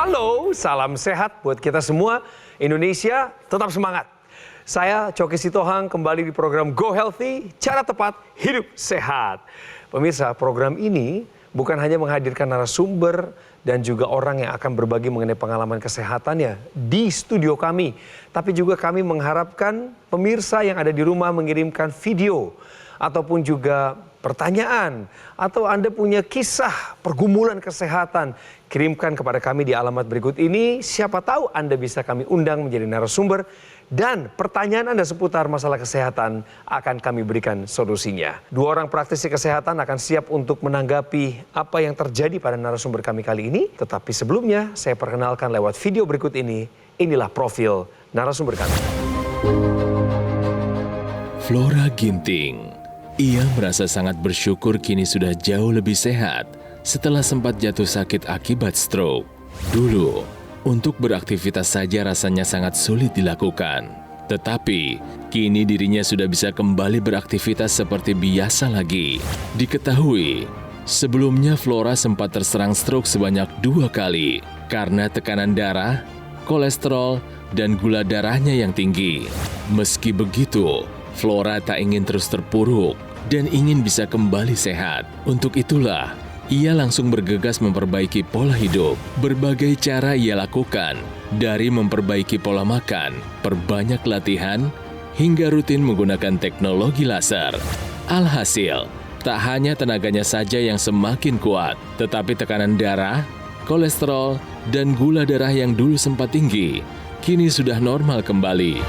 Halo, salam sehat buat kita semua. Indonesia tetap semangat. Saya Coki Sitohang kembali di program Go Healthy, cara tepat hidup sehat. Pemirsa, program ini bukan hanya menghadirkan narasumber dan juga orang yang akan berbagi mengenai pengalaman kesehatannya di studio kami. Tapi juga kami mengharapkan pemirsa yang ada di rumah mengirimkan video ataupun juga pertanyaan atau Anda punya kisah pergumulan kesehatan, kirimkan kepada kami di alamat berikut ini. Siapa tahu Anda bisa kami undang menjadi narasumber dan pertanyaan Anda seputar masalah kesehatan akan kami berikan solusinya. Dua orang praktisi kesehatan akan siap untuk menanggapi apa yang terjadi pada narasumber kami kali ini. Tetapi sebelumnya saya perkenalkan lewat video berikut ini. Inilah profil narasumber kami. Flora Ginting. Ia merasa sangat bersyukur kini sudah jauh lebih sehat setelah sempat jatuh sakit akibat stroke. Dulu, untuk beraktivitas saja rasanya sangat sulit dilakukan. Tetapi, kini dirinya sudah bisa kembali beraktivitas seperti biasa lagi. Diketahui, sebelumnya Flora sempat terserang stroke sebanyak 2 kali karena tekanan darah, kolesterol, dan gula darahnya yang tinggi. Meski begitu, Flora tak ingin terus terpuruk dan ingin bisa kembali sehat. Untuk itulah, ia langsung bergegas memperbaiki pola hidup. Berbagai cara ia lakukan, dari memperbaiki pola makan, perbanyak latihan, hingga rutin menggunakan teknologi laser. Alhasil, tak hanya tenaganya saja yang semakin kuat, tetapi tekanan darah, kolesterol, dan gula darah yang dulu sempat tinggi, kini sudah normal kembali.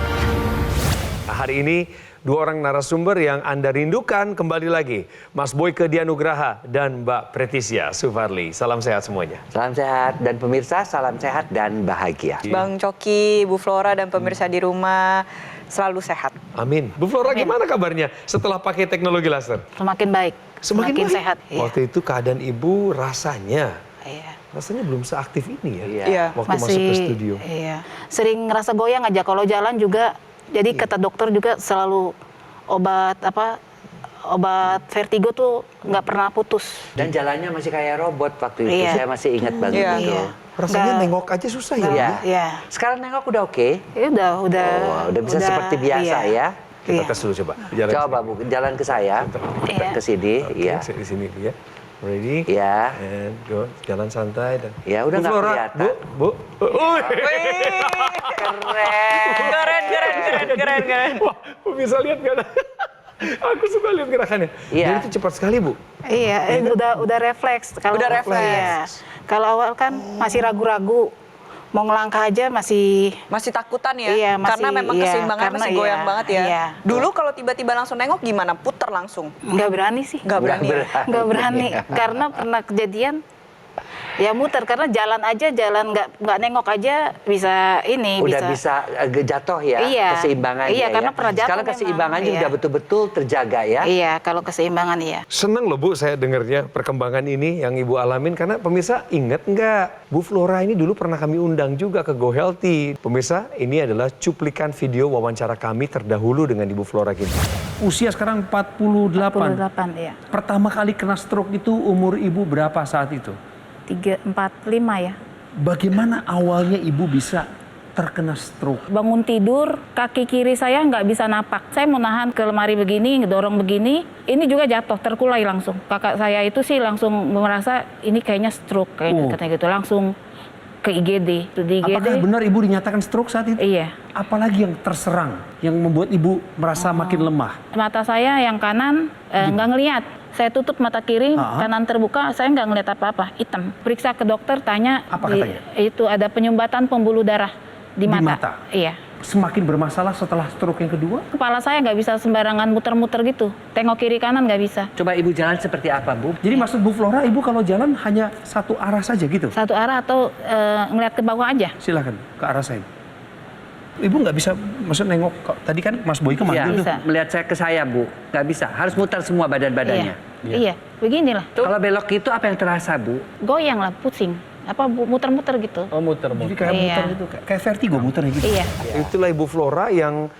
Hari ini, dua orang narasumber yang Anda rindukan kembali lagi. Mas Boyke Dianugraha dan Mbak Pretisia Sufarli. Salam sehat semuanya. Salam sehat dan pemirsa, salam sehat dan bahagia. Bang Coki, Bu Flora dan pemirsa di rumah selalu sehat. Amin. Bu Flora, Amin. Gimana kabarnya setelah pakai teknologi laser? Semakin baik, semakin baik? sehat. Waktu itu keadaan Ibu rasanya Belum seaktif ini ya? Iya. Waktu masuk ke studio. Iya. Sering ngerasa goyang aja kalau jalan juga. Jadi kata dokter juga selalu obat vertigo tuh nggak pernah putus. Dan jalannya masih kayak robot waktu itu, Iya. saya masih ingat banget itu. Iya. Rasanya Nggak- nengok aja susah ya? Iya. Iya. Sekarang nengok udah oke? Ya udah. Udah bisa seperti biasa iya. ya? Kita Iya. tes dulu coba. Jalan Coba Bu, jalan ke saya, Iya. ke sini, Oke, ya. saya di sini ya. Ready? Ya. And go. Jalan santai dan. Ya, udah Bu nggak Flora, kelihatan. Bu. Keren. Wah, Bu bisa lihat nggak? Aku suka lihat gerakannya. Iya. Dan itu cepat sekali, Bu. Iya, udah refleks. Kalau Udah refleks. Iya. Kalau awal kan masih ragu-ragu, mau ngelangkah aja masih. Masih takutan ya? Iya, karena memang keseimbangannya karena masih goyang banget ya. Iya. Dulu kalau tiba-tiba langsung nengok gimana? Puter langsung? Nggak berani sih. Nggak berani ya? Nggak berani karena pernah kejadian ya muter karena jalan nggak nengok aja bisa ini Udah bisa jatuh ya, Iya. keseimbangannya Iya, karena ya. pernah jatuh Sekarang memang. keseimbangannya Iya. udah betul-betul terjaga ya. Iya, kalau keseimbangan iya. Seneng loh Bu saya dengarnya perkembangan ini yang Ibu alamin. Karena pemirsa ingat nggak? Bu Flora ini dulu pernah kami undang juga ke Go Healthy. Pemirsa, ini adalah cuplikan video wawancara kami terdahulu dengan Ibu Flora Ginting. Usia sekarang 48. 48 iya. Pertama kali kena stroke itu umur ibu berapa saat itu? 3, 4, 5 ya. Bagaimana awalnya ibu bisa terkena stroke? Bangun tidur, kaki kiri saya nggak bisa napak. Saya mau nahan ke lemari begini, ngedorong begini. Ini juga jatuh, terkulai langsung. Kakak saya itu sih langsung merasa ini kayaknya stroke, katanya gitu. Langsung ke IGD. Di IGD. Apakah benar ibu dinyatakan stroke saat itu? Iya. Apalagi yang terserang, yang membuat ibu merasa makin lemah? Mata saya yang kanan nggak ngelihat. Saya tutup mata kiri, kanan terbuka, saya nggak ngelihat apa-apa, hitam. Periksa ke dokter, tanya, Apa katanya? Itu ada penyumbatan pembuluh darah di mata. Iya. Semakin bermasalah setelah stroke yang kedua? Kepala saya nggak bisa sembarangan muter-muter gitu. Tengok kiri kanan nggak bisa. Coba ibu jalan seperti apa, Bu? Jadi maksud Bu Flora, ibu kalau jalan hanya satu arah saja gitu? Satu arah atau ngelihat ke bawah aja. Silakan, ke arah saya. Ibu nggak bisa, maksud nengok, tadi kan Mas Boyke manggil tuh. Bisa. Melihat saya ke saya, Bu. Nggak bisa, harus muter semua badan-badannya. Iya. Beginilah. Kalau belok itu apa yang terasa, Bu? Goyang lah, pusing. Muter-muter gitu. Oh muter. Jadi kayak Iya. muter gitu, kayak vertigo muternya gitu. Iya. Itulah Ibu Flora yang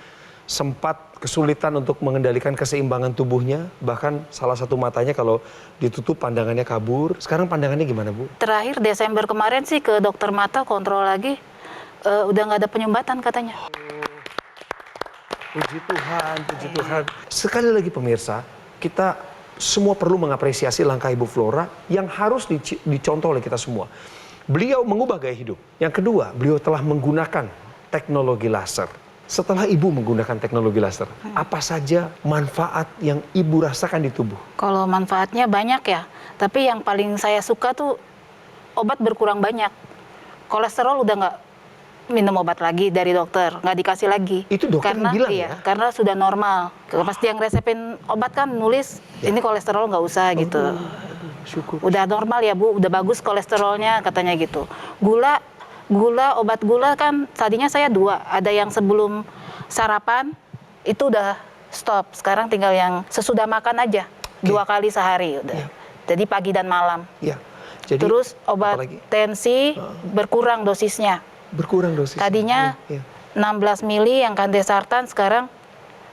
sempat kesulitan untuk mengendalikan keseimbangan tubuhnya, bahkan salah satu matanya kalau ditutup pandangannya kabur. Sekarang pandangannya gimana, Bu? Terakhir Desember kemarin sih ke dokter mata kontrol lagi, udah nggak ada penyumbatan katanya. Puji Tuhan, puji Tuhan. Sekali lagi pemirsa, kita semua perlu mengapresiasi langkah Ibu Flora yang harus dicontoh oleh kita semua. Beliau mengubah gaya hidup. Yang kedua, beliau telah menggunakan teknologi laser. Setelah Ibu menggunakan teknologi laser, apa saja manfaat yang Ibu rasakan di tubuh? Kalau manfaatnya banyak ya, tapi yang paling saya suka tuh obat berkurang banyak. Kolesterol udah nggak minum obat lagi dari dokter, nggak dikasih lagi. Itu dokter yang bilang ya? Karena sudah normal. Pas dia resepin obat kan nulis, ini kolesterol nggak usah gitu. Syukur. Udah normal ya Bu, udah bagus kolesterolnya katanya gitu. Obat gula kan tadinya saya 2, ada yang sebelum sarapan itu udah stop. Sekarang tinggal yang sesudah makan aja, 2 kali sehari udah. Jadi pagi dan malam. Ya. Jadi, terus obat apalagi? tensi berkurang dosisnya. Berkurang dosis. Tadinya 16 mili yang kandesartan, sekarang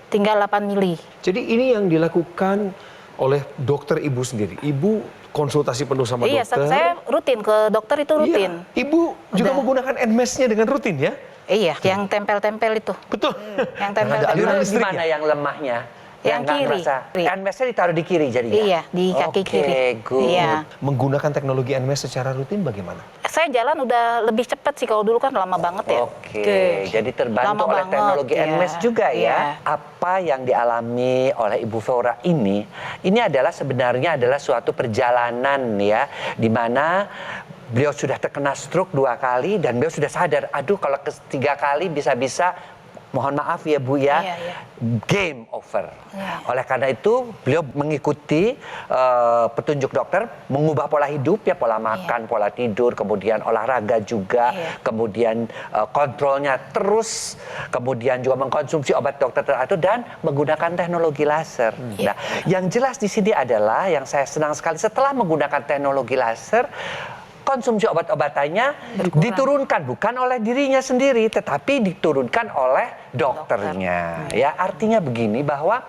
tinggal 8 mili. Jadi ini yang dilakukan oleh dokter Ibu sendiri. Ibu konsultasi penuh sama Iya, dokter. saya rutin ke dokter itu rutin. Iya. Ibu juga Udah. menggunakan NMES-nya dengan rutin ya? Iya, yang tempel-tempel itu. Betul. Yang Ada aliran tempel-tempel. listrik Gimana ya? yang lemahnya? Yang nggak kiri. ngerasa? NMES-nya ditaruh di kiri jadinya? Iya, di kaki kiri. Oke, good. Iya. Menggunakan teknologi NMES secara rutin bagaimana? Saya jalan udah lebih cepat sih, kalau dulu kan lama banget ya. Oke, jadi terbantu Lama oleh banget, teknologi ya. NMES juga ya. Iya. Apa yang dialami oleh Ibu Flora ini adalah sebenarnya adalah suatu perjalanan ya, di mana beliau sudah terkena stroke 2 kali dan beliau sudah sadar, aduh kalau ketiga kali bisa-bisa mohon maaf ya Bu ya, Iya. game over. Iya. Oleh karena itu beliau mengikuti petunjuk dokter, mengubah pola hidup ya, pola makan, pola tidur, kemudian olahraga juga, Iya. kemudian kontrolnya terus, kemudian juga mengkonsumsi obat dokter teratur dan menggunakan teknologi laser. Nah, yang jelas di sini adalah yang saya senang sekali setelah menggunakan teknologi laser, konsumsi obat-obatannya diturunkan bukan oleh dirinya sendiri, tetapi diturunkan oleh dokternya. Ya, artinya begini bahwa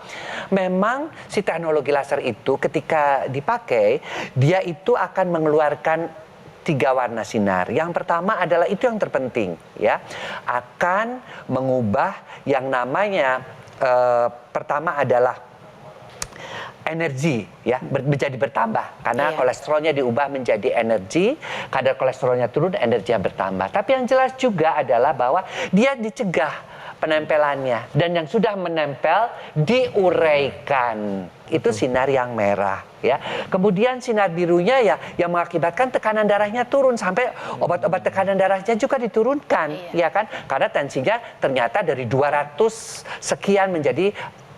memang si teknologi laser itu ketika dipakai, dia itu akan mengeluarkan 3 warna sinar. Yang pertama adalah itu yang terpenting, ya, akan mengubah yang namanya pertama adalah energi ya menjadi bertambah karena kolesterolnya diubah menjadi energi, kadar kolesterolnya turun, energinya bertambah. Tapi yang jelas juga adalah bahwa dia dicegah penempelannya dan yang sudah menempel diuraikan. Itu sinar yang merah ya. Kemudian sinar birunya ya yang mengakibatkan tekanan darahnya turun sampai obat-obat tekanan darahnya juga diturunkan ya kan? Karena tensinya ternyata dari 200 sekian menjadi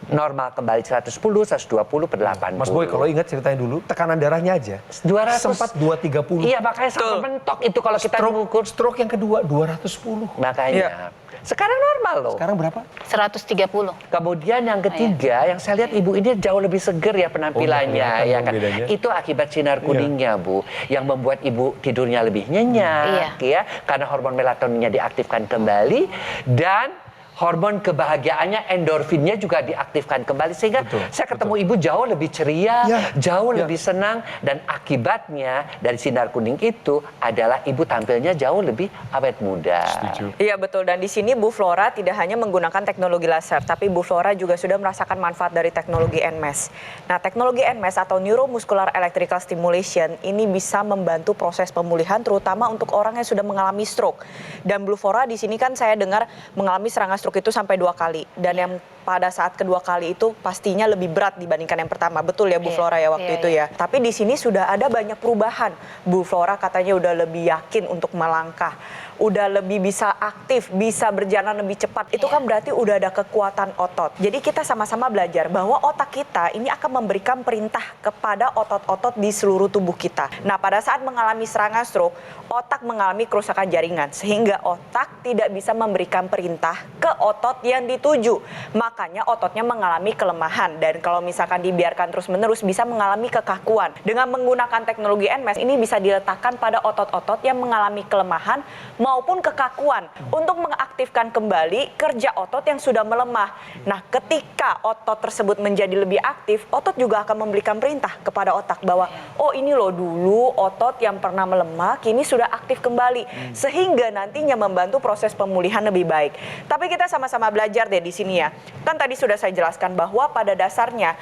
normal kembali 110, 120 per 80. Mas Boy kalau ingat ceritanya dulu, tekanan darahnya aja 200. sempat 230. Iya, makanya sampai mentok itu kalau kita mengukur. Stroke yang kedua 210. Makanya. Sekarang normal loh. Sekarang berapa? 130. Kemudian yang ketiga, yang saya lihat ibu ini jauh lebih seger ya penampilannya, kelihatan ya kan? bedanya. Itu akibat sinar kuningnya, Bu, yang membuat ibu tidurnya lebih nyenyak, ya, karena hormon melatoninnya diaktifkan kembali dan hormon kebahagiaannya, endorfinnya juga diaktifkan kembali sehingga saya ketemu ibu jauh lebih ceria, jauh lebih senang dan akibatnya dari sinar kuning itu adalah ibu tampilnya jauh lebih awet muda. Iya betul, dan di sini Bu Flora tidak hanya menggunakan teknologi laser, tapi Bu Flora juga sudah merasakan manfaat dari teknologi NMES. Nah, teknologi NMES atau Neuromuscular Electrical Stimulation ini bisa membantu proses pemulihan terutama untuk orang yang sudah mengalami stroke. Dan Bu Flora di sini kan saya dengar mengalami serangan stroke itu sampai 2 kali dan yang pada saat kedua kali itu pastinya lebih berat dibandingkan yang pertama. Betul ya Bu Flora ya waktu itu ya. Tapi di sini sudah ada banyak perubahan. Bu Flora katanya udah lebih yakin untuk melangkah, udah lebih bisa aktif, bisa berjalan lebih cepat. Itu kan berarti udah ada kekuatan otot. Jadi kita sama-sama belajar bahwa otak kita ini akan memberikan perintah kepada otot-otot di seluruh tubuh kita. Nah, pada saat mengalami serangan stroke, otak mengalami kerusakan jaringan sehingga otak tidak bisa memberikan perintah ke otot yang dituju. Makanya ototnya mengalami kelemahan dan kalau misalkan dibiarkan terus-menerus bisa mengalami kekakuan. Dengan menggunakan teknologi NMES ini bisa diletakkan pada otot-otot yang mengalami kelemahan maupun kekakuan untuk mengaktifkan kembali kerja otot yang sudah melemah. Nah, ketika otot tersebut menjadi lebih aktif, otot juga akan memberikan perintah kepada otak bahwa oh ini loh dulu otot yang pernah melemah kini sudah aktif kembali, sehingga nantinya membantu proses pemulihan lebih baik. Tapi kita sama-sama belajar deh di sini ya. Kan tadi sudah saya jelaskan bahwa pada dasarnya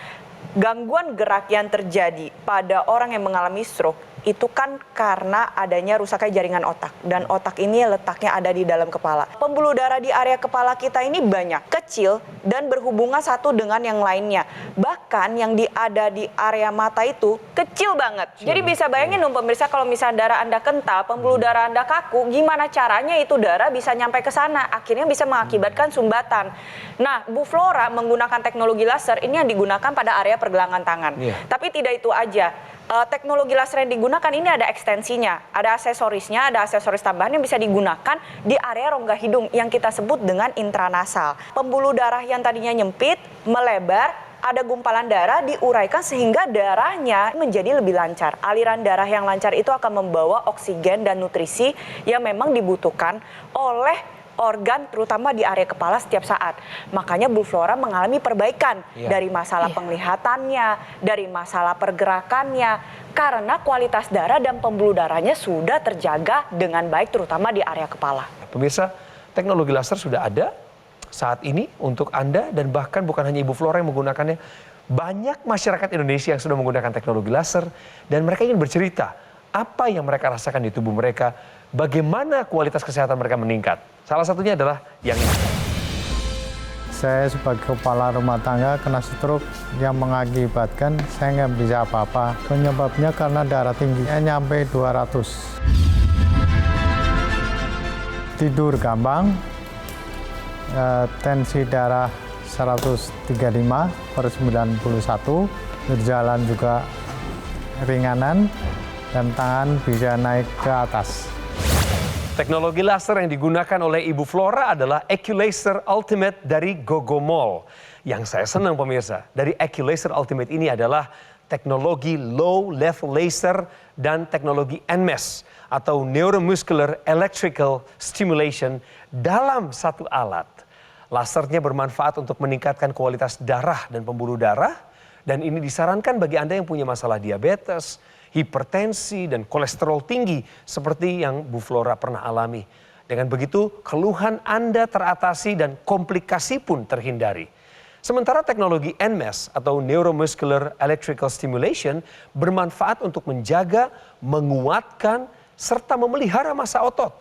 gangguan gerak yang terjadi pada orang yang mengalami stroke itu kan karena adanya rusaknya jaringan otak. Dan otak ini letaknya ada di dalam kepala. Pembuluh darah di area kepala kita ini banyak, kecil, dan berhubungan satu dengan yang lainnya. Bahkan yang ada di area mata itu kecil banget. Jadi bisa bayangin dong pemirsa, kalau misalnya darah Anda kental, pembuluh darah Anda kaku, gimana caranya itu darah bisa nyampe ke sana? Akhirnya bisa mengakibatkan sumbatan. Nah, Bu Flora menggunakan teknologi laser ini yang digunakan pada area pergelangan tangan. Tapi tidak itu aja. Teknologi laser yang digunakan ini ada ekstensinya, ada aksesorisnya, ada aksesoris tambahan yang bisa digunakan di area rongga hidung yang kita sebut dengan intranasal. Pembuluh darah yang tadinya nyempit, melebar, ada gumpalan darah diuraikan sehingga darahnya menjadi lebih lancar. Aliran darah yang lancar itu akan membawa oksigen dan nutrisi yang memang dibutuhkan oleh organ terutama di area kepala setiap saat. Makanya Bu Flora mengalami perbaikan dari masalah penglihatannya, dari masalah pergerakannya, karena kualitas darah dan pembuluh darahnya sudah terjaga dengan baik terutama di area kepala. Pemirsa, teknologi laser sudah ada saat ini untuk Anda dan bahkan bukan hanya Ibu Flora yang menggunakannya. Banyak masyarakat Indonesia yang sudah menggunakan teknologi laser dan mereka ingin bercerita apa yang mereka rasakan di tubuh mereka, bagaimana kualitas kesehatan mereka meningkat. Salah satunya adalah yang ini. Saya sebagai kepala rumah tangga kena stroke yang mengakibatkan saya nggak bisa apa-apa. Penyebabnya karena darah tingginya nyampe 200. Tidur gampang, tensi darah 135/91, berjalan juga ringanan, dan tangan bisa naik ke atas. Teknologi laser yang digunakan oleh Ibu Flora adalah Eculaser Ultimate dari Gogomol. Yang saya senang pemirsa, dari Eculaser Ultimate ini adalah teknologi low level laser dan teknologi NMES atau Neuromuscular Electrical Stimulation dalam satu alat. Lasernya bermanfaat untuk meningkatkan kualitas darah dan pembuluh darah, dan ini disarankan bagi Anda yang punya masalah diabetes, hipertensi, dan kolesterol tinggi seperti yang Bu Flora pernah alami. Dengan begitu, keluhan Anda teratasi dan komplikasi pun terhindari. Sementara teknologi NMES atau Neuromuscular Electrical Stimulation bermanfaat untuk menjaga, menguatkan, serta memelihara massa otot.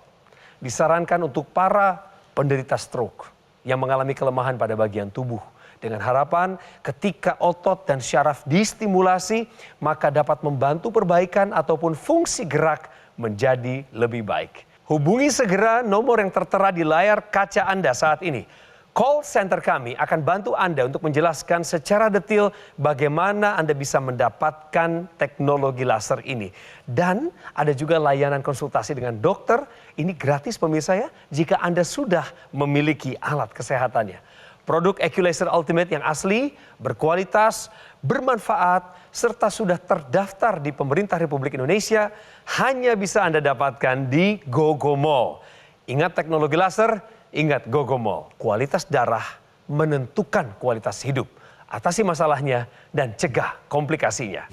Disarankan untuk para penderita stroke yang mengalami kelemahan pada bagian tubuh. Dengan harapan ketika otot dan syaraf distimulasi, maka dapat membantu perbaikan ataupun fungsi gerak menjadi lebih baik. Hubungi segera nomor yang tertera di layar kaca Anda saat ini. Call center kami akan bantu Anda untuk menjelaskan secara detail bagaimana Anda bisa mendapatkan teknologi laser ini. Dan ada juga layanan konsultasi dengan dokter, ini gratis pemirsa ya, jika Anda sudah memiliki alat kesehatannya. Produk Eculaser Ultimate yang asli, berkualitas, bermanfaat, serta sudah terdaftar di pemerintah Republik Indonesia hanya bisa Anda dapatkan di Gogomol. Ingat teknologi laser, ingat Gogomol. Kualitas darah menentukan kualitas hidup. Atasi masalahnya dan cegah komplikasinya.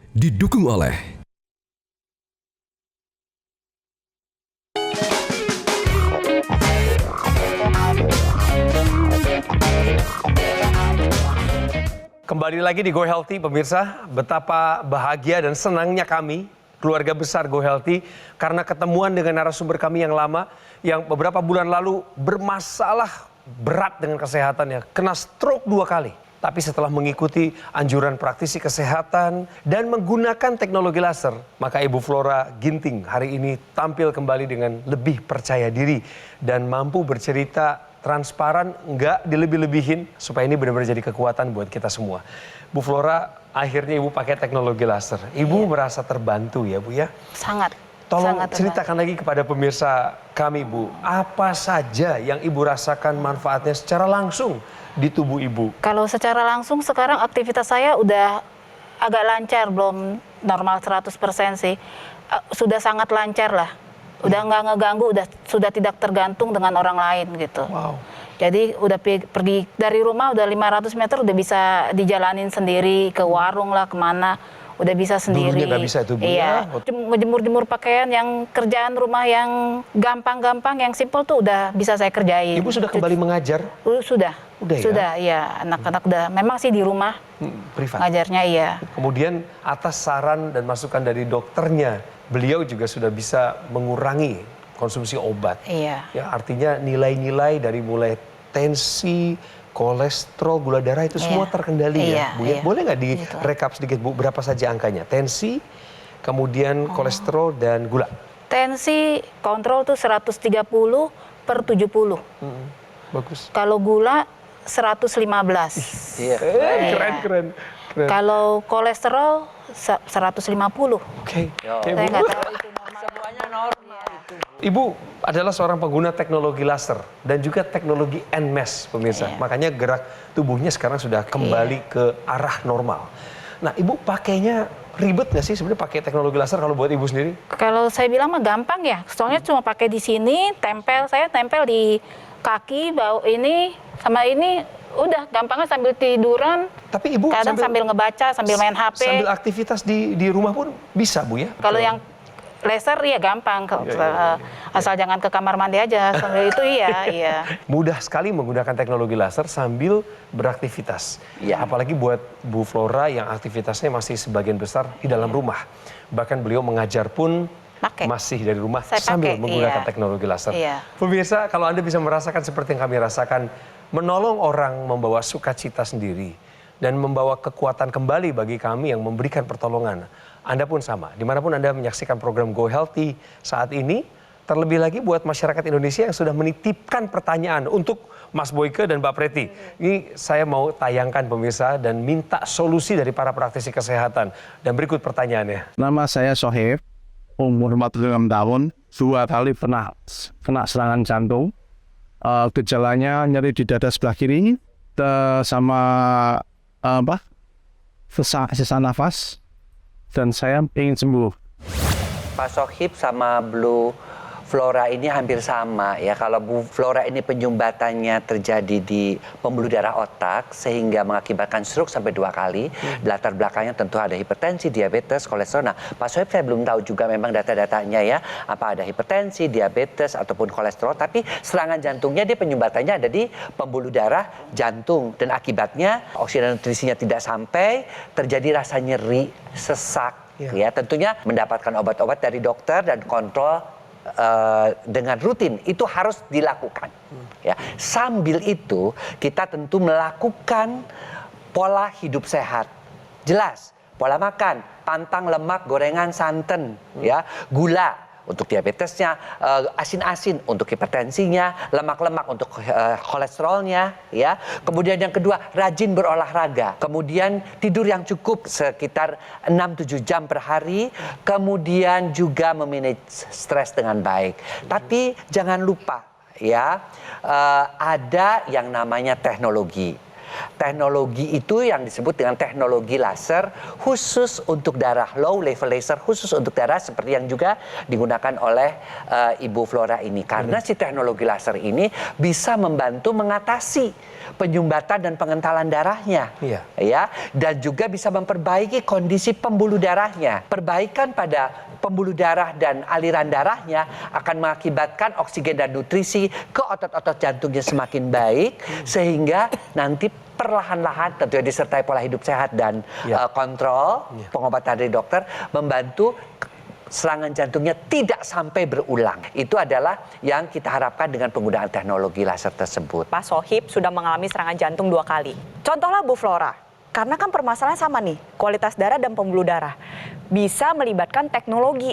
Didukung oleh Kembali lagi di Go Healthy, pemirsa. Betapa bahagia dan senangnya kami, keluarga besar Go Healthy, karena ketemuan dengan narasumber kami yang lama, yang beberapa bulan lalu bermasalah berat dengan kesehatannya, kena stroke 2 kali. Tapi setelah mengikuti anjuran praktisi kesehatan dan menggunakan teknologi laser, maka Ibu Flora Ginting hari ini tampil kembali dengan lebih percaya diri dan mampu bercerita transparan, nggak dilebih-lebihin, supaya ini benar-benar jadi kekuatan buat kita semua. Bu Flora, akhirnya Ibu pakai teknologi laser. Ibu merasa terbantu ya Bu ya? Sangat. Tolong sangat ceritakan lagi kepada pemirsa kami Bu, apa saja yang Ibu rasakan manfaatnya secara langsung di tubuh Ibu? Kalau secara langsung sekarang aktivitas saya udah agak lancar, belum normal 100% sih. Sudah sangat lancar lah. Udah nggak ngeganggu, sudah tidak tergantung dengan orang lain gitu. Wow. Jadi udah pergi dari rumah udah 500 meter udah bisa dijalanin sendiri, ke warung lah, kemana. Udah bisa sendiri. Dulunya nggak bisa itu, Bu, Iya. ya? Jemur-jemur pakaian, yang kerjaan rumah yang gampang-gampang, yang simple tuh udah bisa saya kerjain. Ibu sudah kembali mengajar Sudah. Udah ya? Sudah, iya. Anak-anak udah, memang sih di rumah privat. ngajarnya, iya. Kemudian atas saran dan masukan dari dokternya, beliau juga sudah bisa mengurangi konsumsi obat. Iya. Ya, artinya nilai-nilai dari mulai tensi, kolesterol, gula darah itu semua Iya. terkendali Iya, ya, Bu ya. iya. Boleh nggak Gitu. direkap sedikit, Bu, berapa saja angkanya? Tensi, kemudian kolesterol dan gula. Tensi kontrol tuh 130/70. Bagus. Kalau gula 115. Iya. Keren. Kalau kolesterol 150. Oke. Yo. Oke, Saya Bu. nggak tahu itu normal. Semuanya normal itu. Ibu adalah seorang pengguna teknologi laser dan juga teknologi NMES, pemirsa. Iya. Makanya gerak tubuhnya sekarang sudah kembali ke arah normal. Nah, Ibu pakainya ribet nggak sih sebenarnya pakai teknologi laser kalau buat Ibu sendiri? Kalau saya bilang mah gampang ya. Soalnya cuma pakai di sini, saya tempel di kaki, bau ini sama ini, udah gampangnya sambil tiduran. Tapi Ibu Kadang sambil ngebaca, sambil main HP. Sambil aktivitas di rumah pun bisa, Bu ya? Kalau yang laser ya gampang, asal jangan ke kamar mandi aja. Sambil itu iya. Mudah sekali menggunakan teknologi laser sambil beraktivitas. Iya. Apalagi buat Bu Flora yang aktivitasnya masih sebagian besar di dalam rumah. Bahkan beliau mengajar pun Pakai. masih dari rumah Saya sambil pakai, menggunakan iya. teknologi laser. Iya. Pemirsa, kalau Anda bisa merasakan seperti yang kami rasakan, menolong orang membawa sukacita sendiri dan membawa kekuatan kembali bagi kami yang memberikan pertolongan. Anda pun sama, dimanapun Anda menyaksikan program Go Healthy saat ini, terlebih lagi buat masyarakat Indonesia yang sudah menitipkan pertanyaan untuk Mas Boyke dan Mbak Preti. Ini saya mau tayangkan pemirsa dan minta solusi dari para praktisi kesehatan. Dan berikut pertanyaannya. Nama saya Sohib, umur 46 tahun, 2 kali pernah kena serangan jantung. Gejalanya nyeri di dada sebelah kiri, sama sesak nafas, dan saya ingin sembuh. Pak Sohib sama Bu Flora ini hampir sama ya. Kalau Bu Flora ini penyumbatannya terjadi di pembuluh darah otak sehingga mengakibatkan stroke sampai 2 kali. Latar belakangnya tentu ada hipertensi, diabetes, kolesterol. Nah, Pak Sohib saya belum tahu juga memang data-datanya ya. Apa ada hipertensi, diabetes ataupun kolesterol. Tapi serangan jantungnya dia penyumbatannya ada di pembuluh darah jantung. Dan akibatnya oksigen nutrisinya tidak sampai, terjadi rasa nyeri, sesak. Ya, tentunya mendapatkan obat-obat dari dokter dan kontrol dengan rutin itu harus dilakukan. Ya, sambil itu kita tentu melakukan pola hidup sehat. Jelas, pola makan, pantang lemak, gorengan, santan, ya, gula untuk diabetesnya, asin-asin untuk hipertensinya, lemak-lemak untuk kolesterolnya, ya. Kemudian yang kedua, rajin berolahraga. Kemudian tidur yang cukup sekitar 6-7 jam per hari. Kemudian juga memanage stres dengan baik. Tapi jangan lupa, ya, ada yang namanya teknologi. Teknologi itu yang disebut dengan teknologi laser khusus untuk darah, low level laser khusus untuk darah seperti yang juga digunakan oleh Ibu Flora ini. Karena si teknologi laser ini bisa membantu mengatasi penyumbatan dan pengentalan darahnya. Iya. Ya, dan juga bisa memperbaiki kondisi pembuluh darahnya. Perbaikan pada pembuluh darah dan aliran darahnya akan mengakibatkan oksigen dan nutrisi ke otot-otot jantungnya semakin baik sehingga nanti perlahan-lahan tentunya disertai pola hidup sehat dan kontrol pengobatan dari dokter membantu serangan jantungnya tidak sampai berulang. Itu adalah yang kita harapkan dengan penggunaan teknologi laser tersebut. Pak Sohib sudah mengalami serangan jantung 2 kali. Contohlah Bu Flora, karena kan permasalahan sama nih, kualitas darah dan pembuluh darah. Bisa melibatkan teknologi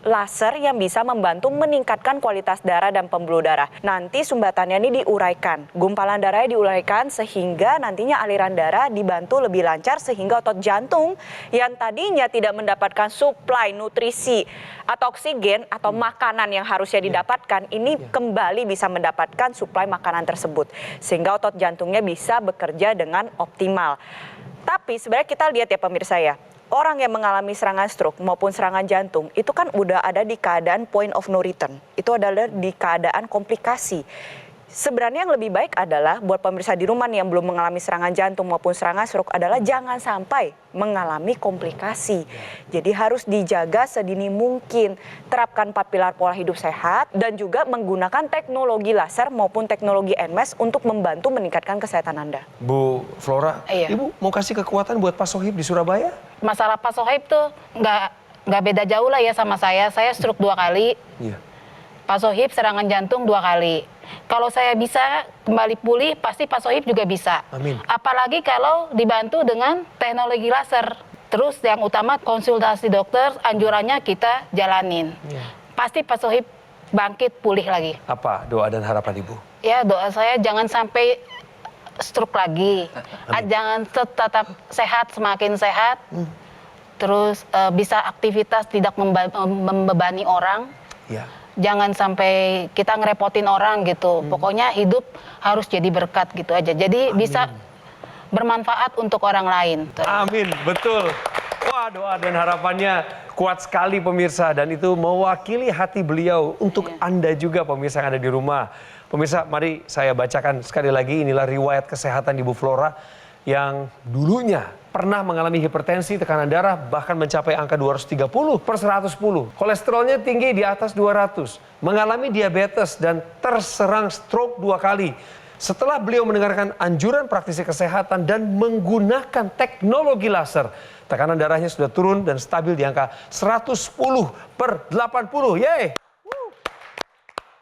laser yang bisa membantu meningkatkan kualitas darah dan pembuluh darah. Nanti sumbatannya ini diuraikan, gumpalan darahnya diuraikan sehingga nantinya aliran darah dibantu lebih lancar sehingga otot jantung yang tadinya tidak mendapatkan suplai nutrisi atau oksigen atau makanan yang harusnya didapatkan ini kembali bisa mendapatkan suplai makanan tersebut sehingga otot jantungnya bisa bekerja dengan optimal. Tapi sebenarnya kita lihat ya pemirsa ya, orang yang mengalami serangan stroke maupun serangan jantung itu kan udah ada di keadaan point of no return. Itu adalah di keadaan komplikasi. Sebenarnya yang lebih baik adalah buat pemirsa di rumah nih yang belum mengalami serangan jantung maupun serangan stroke adalah jangan sampai mengalami komplikasi. Jadi harus dijaga sedini mungkin. Terapkan 4 pilar pola hidup sehat dan juga menggunakan teknologi laser maupun teknologi NMES untuk membantu meningkatkan kesehatan Anda. Bu Flora, Iya. Ibu mau kasih kekuatan buat Pak Sohib di Surabaya? Masalah Pak Sohaib tuh nggak beda jauh lah ya sama saya. Saya stroke 2 kali, Iya. Pak Sohib serangan jantung 2 kali. Kalau saya bisa kembali pulih, pasti Pak Sohib juga bisa. Amin. Apalagi kalau dibantu dengan teknologi laser. Terus yang utama konsultasi dokter, anjurannya kita jalanin. Pasti Pak Sohib bangkit pulih lagi. Apa doa dan harapan Ibu? Ya doa saya jangan sampai stroke lagi. Jangan tetap sehat, semakin sehat. Terus bisa aktivitas tidak membebani orang. Ya. Jangan sampai kita ngerepotin orang gitu. Pokoknya hidup harus jadi berkat gitu aja. Jadi bisa bermanfaat untuk orang lain. Amin, betul. Wah, doa dan harapannya kuat sekali pemirsa. Dan itu mewakili hati beliau untuk Anda juga pemirsa yang ada di rumah. Pemirsa, mari saya bacakan sekali lagi. Inilah riwayat kesehatan Ibu Flora yang dulunya pernah mengalami hipertensi, tekanan darah bahkan mencapai angka 230/110. Kolesterolnya tinggi di atas 200. Mengalami diabetes dan terserang stroke 2 kali. Setelah beliau mendengarkan anjuran praktisi kesehatan dan menggunakan teknologi laser, tekanan darahnya sudah turun dan stabil di angka 110/80. Yeay!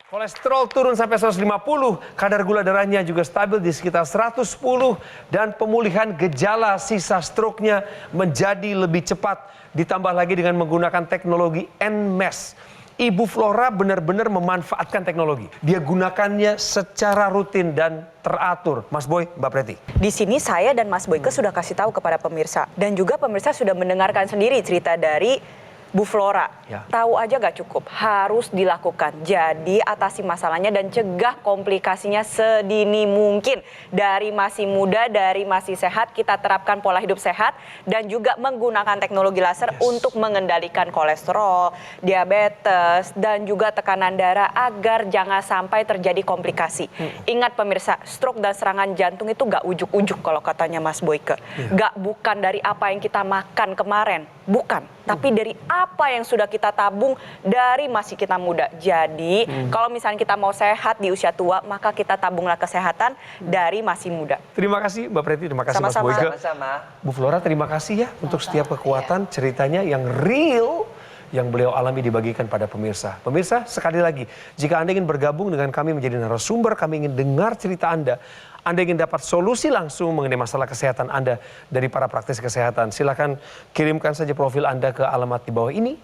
Kolesterol turun sampai 150, kadar gula darahnya juga stabil di sekitar 110 dan pemulihan gejala sisa stroke-nya menjadi lebih cepat. Ditambah lagi dengan menggunakan teknologi NMES. Ibu Flora benar-benar memanfaatkan teknologi. Dia gunakannya secara rutin dan teratur. Mas Boy, Mbak Preti. Di sini saya dan Mas Boyke sudah kasih tahu kepada pemirsa. Dan juga pemirsa sudah mendengarkan sendiri cerita dari Bu Flora. Ya. Tahu aja gak cukup, harus dilakukan. Jadi atasi masalahnya dan cegah komplikasinya sedini mungkin. Dari masih muda, dari masih sehat, kita terapkan pola hidup sehat dan juga menggunakan teknologi laser untuk mengendalikan kolesterol, diabetes, dan juga tekanan darah agar jangan sampai terjadi komplikasi. Ingat pemirsa, stroke dan serangan jantung itu gak ujuk-ujuk kalau katanya Mas Boyke. Gak bukan dari apa yang kita makan kemarin, bukan. Tapi dari apa yang sudah kita tabung dari masih kita muda. Jadi kalau misalnya kita mau sehat di usia tua, maka kita tabunglah kesehatan dari masih muda. Terima kasih Mbak Preti, terima kasih Sama-sama. Mas Boyke. Sama-sama. Bu Flora, terima kasih ya untuk setiap kekuatan ceritanya yang real yang beliau alami dibagikan pada pemirsa. Pemirsa, sekali lagi, jika Anda ingin bergabung dengan kami menjadi narasumber, kami ingin dengar cerita Anda ingin dapat solusi langsung mengenai masalah kesehatan Anda dari para praktisi kesehatan, silakan kirimkan saja profil Anda ke alamat di bawah ini.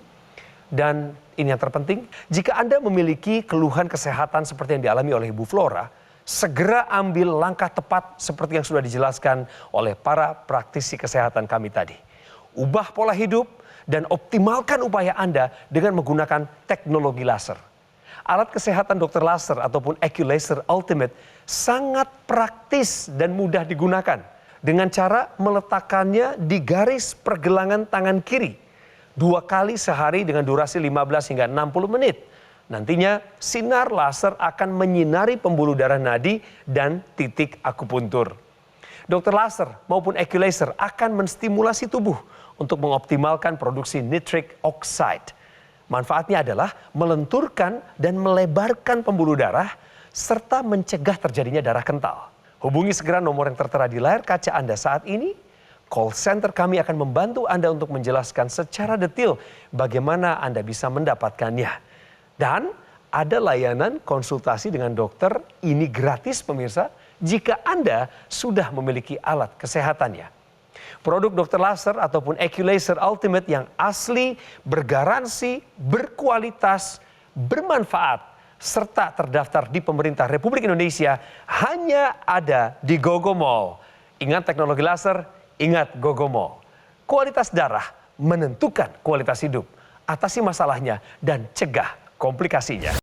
Dan ini yang terpenting, jika Anda memiliki keluhan kesehatan seperti yang dialami oleh Ibu Flora, segera ambil langkah tepat seperti yang sudah dijelaskan oleh para praktisi kesehatan kami tadi. Ubah pola hidup dan optimalkan upaya Anda dengan menggunakan teknologi laser. Alat kesehatan dokter laser ataupun AccuLaser Ultimate sangat praktis dan mudah digunakan dengan cara meletakkannya di garis pergelangan tangan kiri 2 kali sehari dengan durasi 15 hingga 60 menit. Nantinya sinar laser akan menyinari pembuluh darah nadi dan titik akupuntur. Dokter laser maupun AccuLaser akan menstimulasi tubuh untuk mengoptimalkan produksi nitric oxide. Manfaatnya adalah melenturkan dan melebarkan pembuluh darah serta mencegah terjadinya darah kental. Hubungi segera nomor yang tertera di layar kaca Anda saat ini. Call center kami akan membantu Anda untuk menjelaskan secara detail bagaimana Anda bisa mendapatkannya. Dan ada layanan konsultasi dengan dokter, ini gratis pemirsa, jika Anda sudah memiliki alat kesehatannya. Produk dokter laser ataupun AccuLaser Ultimate yang asli, bergaransi, berkualitas, bermanfaat, serta terdaftar di pemerintah Republik Indonesia hanya ada di Gogo Mall. Ingat teknologi laser, ingat Gogo Mall. Kualitas darah menentukan kualitas hidup. Atasi masalahnya dan cegah komplikasinya.